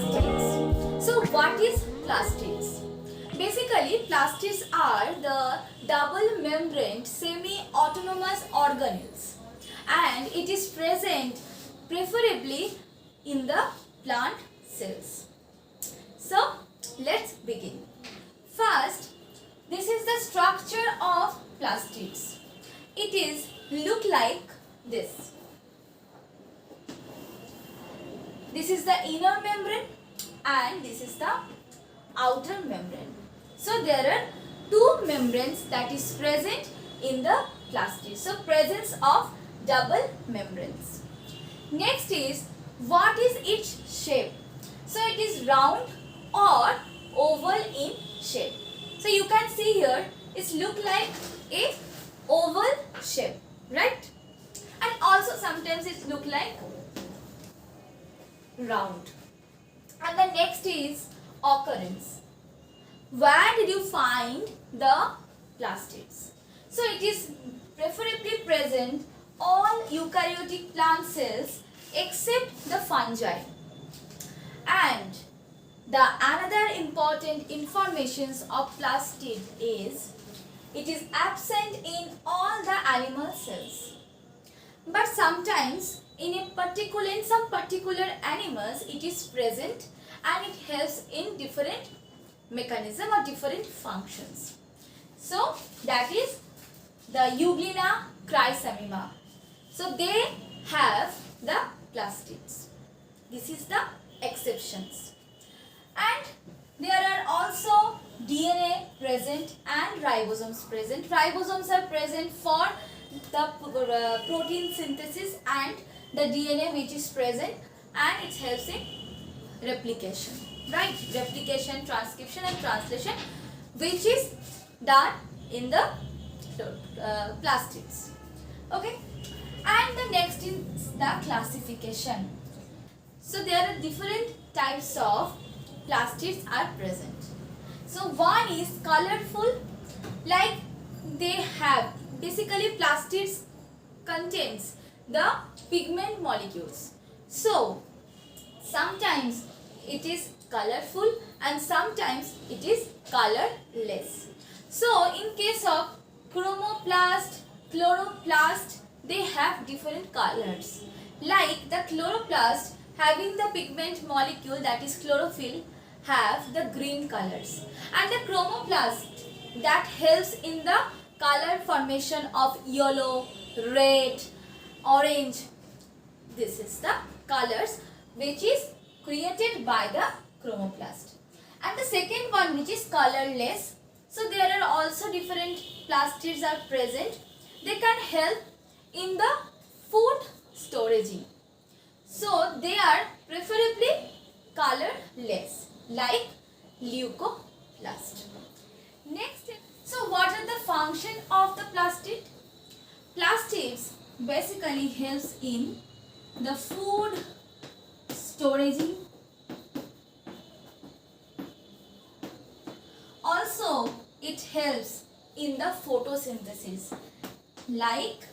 plastids. So what is plastids? Basically, plastids are the double membraned semi-autonomous organelles, and it is present preferably in the plant cells. So let's begin. First, this is the structure of plastids. It is look like this. This is the inner membrane and this is the outer membrane. So there are two membranes that is present in the plastids. So presence of double membranes. Next is what is its shape? So it is round or oval in shape. So you can see here it look like a oval shape, right? And also sometimes it look like round. And the next is occurrence. Where did you find the plastids? So it is preferably present all eukaryotic plant cells except the fungi. And the another important informations of plastid is it is absent in all the animal cells. But sometimes in some particular animals it is present and it helps in different mechanism or different functions. So that is the Euglena chrysamema. So they have the plastids. This is the exceptions. And there are also DNA present and ribosomes present. Ribosomes are present for the protein synthesis and the DNA which is present, and it helps in replication, right? Replication, transcription and translation which is done in the plastids. Okay, and the next is the classification. So there are different types of plastids are present. So one is colorful, like they have basically plastids contains the pigment molecules. So sometimes it is colorful and sometimes it is colorless. So in case of chromoplast, chloroplast, they have different colors. Like the chloroplast having the pigment molecule that is chlorophyll have the green colors, and the chromoplast that helps in the color formation of yellow, red, orange. This is the colors which is created by the chromoplast. And the second one which is colorless. So there are also different plastids are present. They can help in the food storaging. So they are preferably colorless, like leucoplast. Next, so what are the function of the plastid? Plastids basically helps in the food storaging. Also, it helps in the photosynthesis, like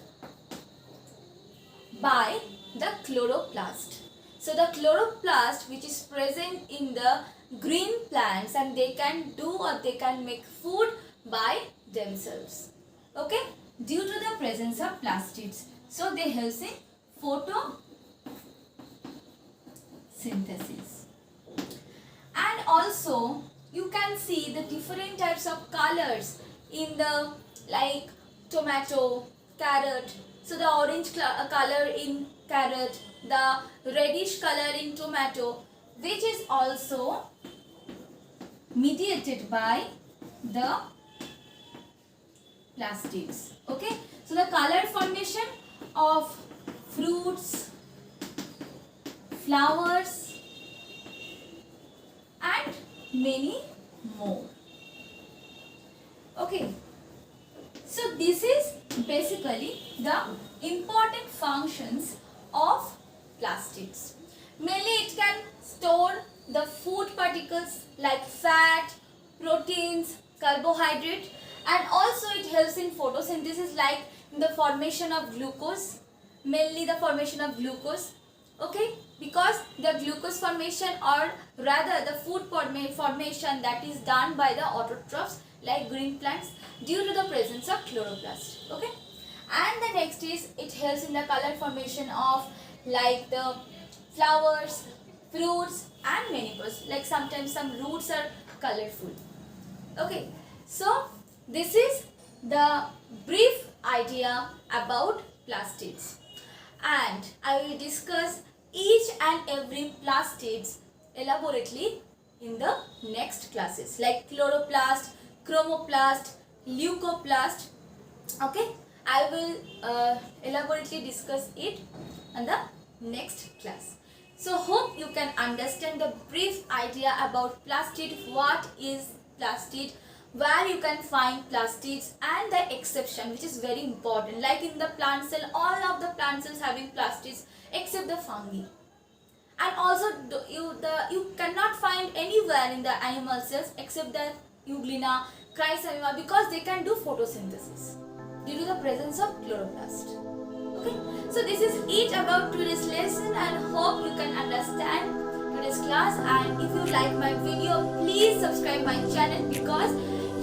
by the chloroplast. So the chloroplast which is present in the green plants, and they can do or they can make food by themselves. Okay, due to the presence of plastids. So they help in photosynthesis. And also you can see the different types of colors in the like tomato, carrot. So the orange color in carrot, the reddish color in tomato, which is also mediated by the plastids. Okay, so the color formation of fruits, flowers and many more. Okay, so this is basically the important functions of plastids. Mainly it can store the food particles like fat, proteins, carbohydrate, and also it helps in photosynthesis like in the formation of glucose, mainly the formation of glucose. Okay, because the glucose formation, or rather the food formation that is done by the autotrophs like green plants due to the presence of chloroplast. Okay, and the next is it helps in the color formation of like the flowers, fruits and many birds. Like sometimes some roots are colorful. Okay, so this is the brief idea about plastids, and I will discuss each and every plastids elaborately in the next classes like chloroplast, chromoplast, leucoplast. Okay, I will elaborately discuss it in the next class. So hope you can understand the brief idea about plastid, what is plastid, where you can find plastids and the exception, which is very important. Like in the plant cell, all of the plant cells having plastids except the fungi. And also you cannot find anywhere in the animal cells except the Euglena, Chrysanthemum, because they can do photosynthesis due to the presence of chloroplast. Okay, so this is it about today's lesson, and hope you can understand today's class. And if you like my video, please subscribe my channel, because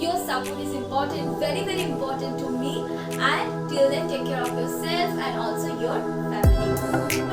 your support is important, very very important to me. And till then, take care of yourself and also your family.